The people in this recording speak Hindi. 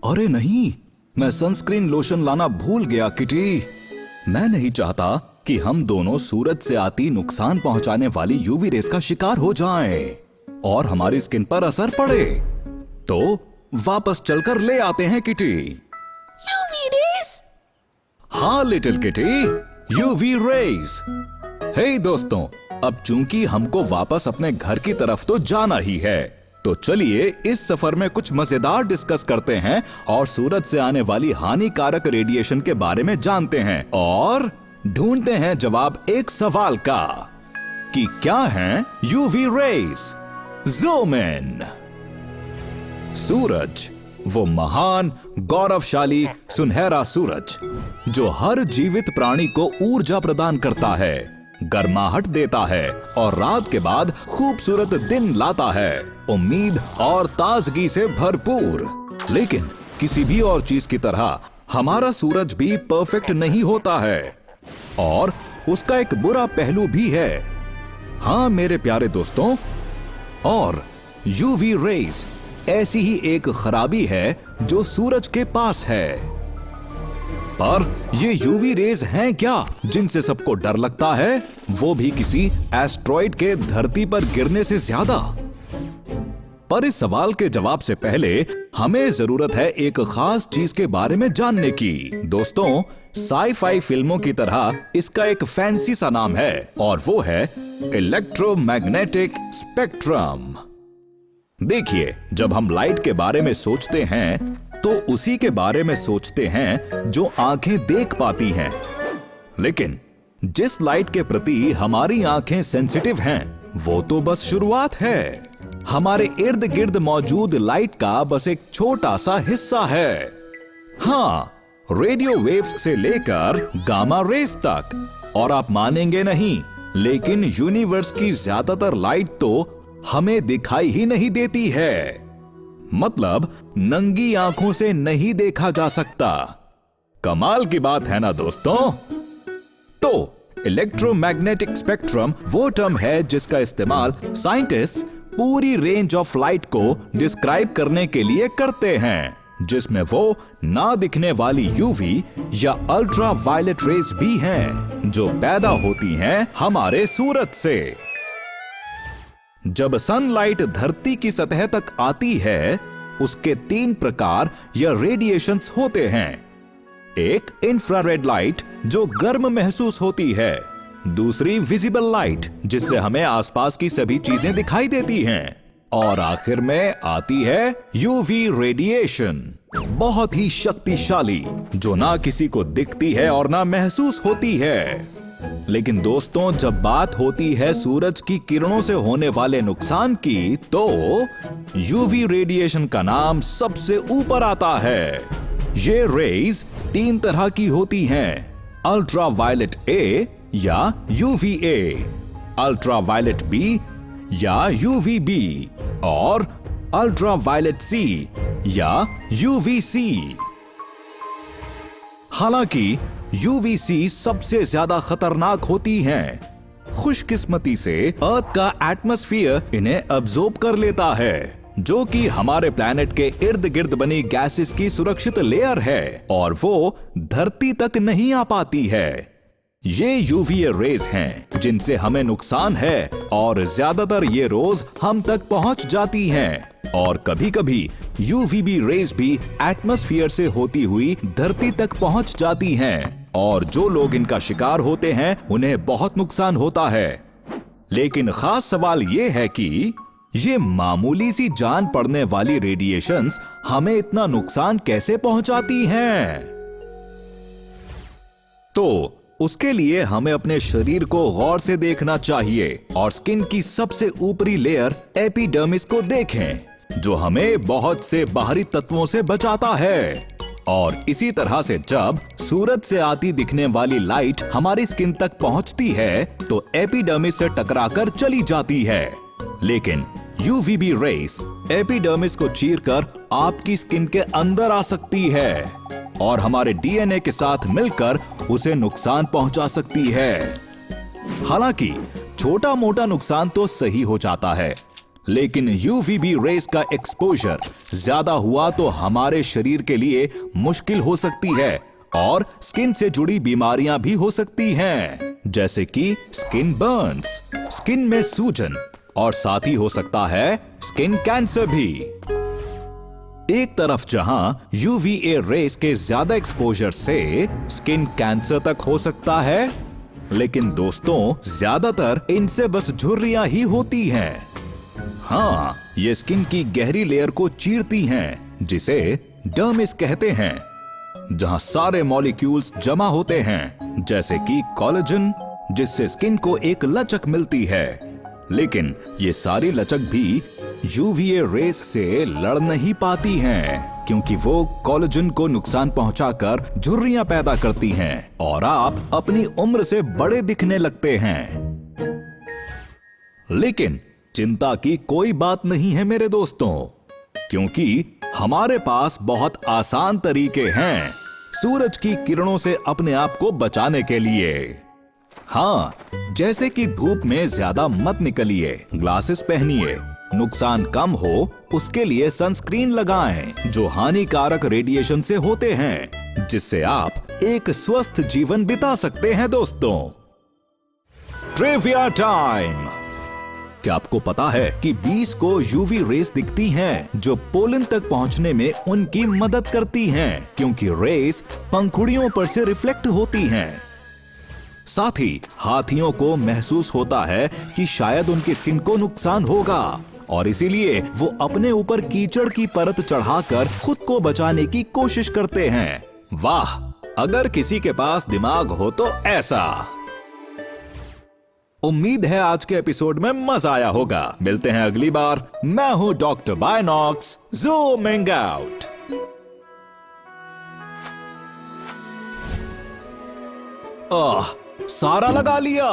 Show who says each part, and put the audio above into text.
Speaker 1: अरे नहीं, मैं सनस्क्रीन लोशन लाना भूल गया किटी। मैं नहीं चाहता कि हम दोनों सूरज से आती नुकसान पहुंचाने वाली यूवी रेस का शिकार हो जाएं और हमारी स्किन पर असर पड़े। तो वापस चलकर ले आते हैं किटी।
Speaker 2: UV rays?
Speaker 1: हाँ लिटिल किटी, यूवी रेस। हे दोस्तों, अब चूंकि हमको वापस अपने घर की तरफ तो जाना ही है, तो चलिए इस सफर में कुछ मजेदार डिस्कस करते हैं और सूरज से आने वाली हानिकारक रेडिएशन के बारे में जानते हैं और ढूंढते हैं जवाब एक सवाल का कि क्या है यूवी रेस। Zoom in. सूरज, वो महान, गौरवशाली, सुनहरा सूरज जो हर जीवित प्राणी को ऊर्जा प्रदान करता है, गर्माहट देता है और रात के बाद खूबसूरत दिन लाता है, उम्मीद और ताजगी से भरपूर। लेकिन किसी भी और चीज की तरह हमारा सूरज भी परफेक्ट नहीं होता है और उसका एक बुरा पहलू भी है। हाँ मेरे प्यारे दोस्तों, और यूवी रेस ऐसी ही एक खराबी है जो सूरज के पास है। पर ये यूवी रेज हैं क्या जिनसे सबको डर लगता है, वो भी किसी एस्ट्रॉइड के धरती पर गिरने से ज्यादा? पर इस सवाल के जवाब से पहले हमें जरूरत है एक खास चीज के बारे में जानने की। दोस्तों, साई-फाई फिल्मों की तरह इसका एक फैंसी सा नाम है और वो है इलेक्ट्रोमैग्नेटिक स्पेक्ट्रम। देखिए, जब हम लाइट के बारे में सोचते हैं तो उसी के बारे में सोचते हैं जो आंखें देख पाती हैं। लेकिन जिस लाइट के प्रति हमारी आंखें सेंसिटिव हैं, वो तो बस शुरुआत है। हमारे इर्द गिर्द मौजूद लाइट का बस एक छोटा सा हिस्सा है। हाँ, रेडियो वेव्स से लेकर गामा रेस तक। और आप मानेंगे नहीं, लेकिन यूनिवर्स की ज्यादातर लाइट तो हमें दिखाई ही नहीं देती है। मतलब नंगी आंखों से नहीं देखा जा सकता। कमाल की बात है ना दोस्तों? तो इलेक्ट्रोमैग्नेटिक स्पेक्ट्रम वो टर्म है जिसका इस्तेमाल साइंटिस्ट पूरी रेंज ऑफ लाइट को डिस्क्राइब करने के लिए करते हैं, जिसमें वो ना दिखने वाली यूवी या अल्ट्रा वायलेट रेस भी हैं जो पैदा होती हैं हमारे सूरज से। जब सनलाइट धरती की सतह तक आती है, उसके 3 प्रकार या रेडिएशंस होते हैं। एक इंफ्रारेड लाइट जो गर्म महसूस होती है, दूसरी विजिबल लाइट जिससे हमें आसपास की सभी चीजें दिखाई देती हैं, और आखिर में आती है यूवी रेडिएशन, बहुत ही शक्तिशाली, जो ना किसी को दिखती है और ना महसूस होती है। लेकिन दोस्तों, जब बात होती है सूरज की किरणों से होने वाले नुकसान की, तो यूवी रेडिएशन का नाम सबसे ऊपर आता है। ये रेज 3 तरह की होती हैं: अल्ट्रा वायलेट ए या यूवीए, अल्ट्रा वायलेट बी या यूवीबी और अल्ट्रा वायलेट सी या यूवीसी। हालांकि यूवीसी सबसे ज्यादा खतरनाक होती हैं। खुशकिस्मती से अर्थ का एटमॉस्फेयर इन्हें अब्जॉर्ब कर लेता है, जो कि हमारे प्लैनेट के इर्द गिर्द बनी गैसेस की सुरक्षित लेयर है और वो धरती तक नहीं आ पाती है। ये यूवीए रेज हैं जिनसे हमें नुकसान है और ज्यादातर ये रोज हम तक पहुंच जाती हैं, और कभी कभी यूवीबी रेज भी एटमॉस्फेयर से होती हुई धरती तक पहुंच जाती हैं, और जो लोग इनका शिकार होते हैं उन्हें बहुत नुकसान होता है। लेकिन खास सवाल ये है कि ये मामूली सी जान पड़ने वाली रेडिएशंस हमें इतना नुकसान कैसे पहुंचाती हैं? तो उसके लिए हमें अपने शरीर को गौर से देखना चाहिए और स्किन की सबसे ऊपरी लेयर एपिडर्मिस को देखें, जो हमें बहुत से बाहरी तत्वों से बचाता है। और इसी तरह से जब सूरज से आती दिखने वाली लाइट हमारी स्किन तक पहुंचती है, तो एपिडर्मिस से टकराकर चली जाती है। लेकिन यूवीबी रेस एपिडर्मिस को चीरकर आपकी स्किन के अंदर आ सकती है और हमारे डीएनए के साथ मिलकर उसे नुकसान पहुंचा सकती है। हालांकि छोटा मोटा नुकसान तो सही हो जाता है, लेकिन यूवीबी रेस का एक्सपोजर ज्यादा हुआ तो हमारे शरीर के लिए मुश्किल हो सकती है और स्किन से जुड़ी बीमारियां भी हो सकती हैं, जैसे कि स्किन बर्न्स, स्किन में सूजन और साथ ही हो सकता है स्किन कैंसर भी। एक तरफ जहां यूवीए रेस के ज्यादा एक्सपोजर से स्किन कैंसर तक हो सकता है, लेकिन दोस्तों ज्यादातर इनसे बस झुर्रियां ही होती हैं। हाँ, ये स्किन की गहरी लेयर को चीरती हैं, जिसे डर्मिस कहते हैं, जहां सारे मॉलिक्यूल्स जमा होते हैं, जैसे कि कोलेजन, जिससे स्किन को एक लचक मिलती है। लेकिन ये सारी लचक भी यूवीए रेस से लड़ नहीं पाती हैं, क्योंकि वो कोलेजन को नुकसान पहुंचाकर झुर्रियां पैदा करती हैं और आप अपनी उम्र से बड़े दिखने लगते हैं। लेकिन चिंता की कोई बात नहीं है मेरे दोस्तों, क्योंकि हमारे पास बहुत आसान तरीके हैं सूरज की किरणों से अपने आप को बचाने के लिए। हाँ, जैसे कि धूप में ज्यादा मत निकलिए, ग्लासेस पहनिए, नुकसान कम हो उसके लिए सनस्क्रीन लगाएं, जो हानिकारक रेडिएशन से होते हैं, जिससे आप एक स्वस्थ जीवन बिता सकते हैं दोस्तों। Trivia time. क्या आपको पता है कि बीस को यूवी रेस दिखती हैं, जो पोलन तक पहुंचने में उनकी मदद करती हैं, क्योंकि रेस पंखुड़ियों पर से रिफ्लेक्ट होती हैं। साथ ही हाथियों को महसूस होता है कि शायद उनकी स्किन को नुकसान होगा और इसीलिए वो अपने ऊपर कीचड़ की परत चढ़ाकर खुद को बचाने की कोशिश करते हैं। वाह, अगर किसी के पास दिमाग हो तो ऐसा। उम्मीद है आज के एपिसोड में मजा आया होगा। मिलते हैं अगली बार। मैं हूं डॉक्टर बायनॉक्स, ज़ूमिंग आउट। सारा लगा लिया।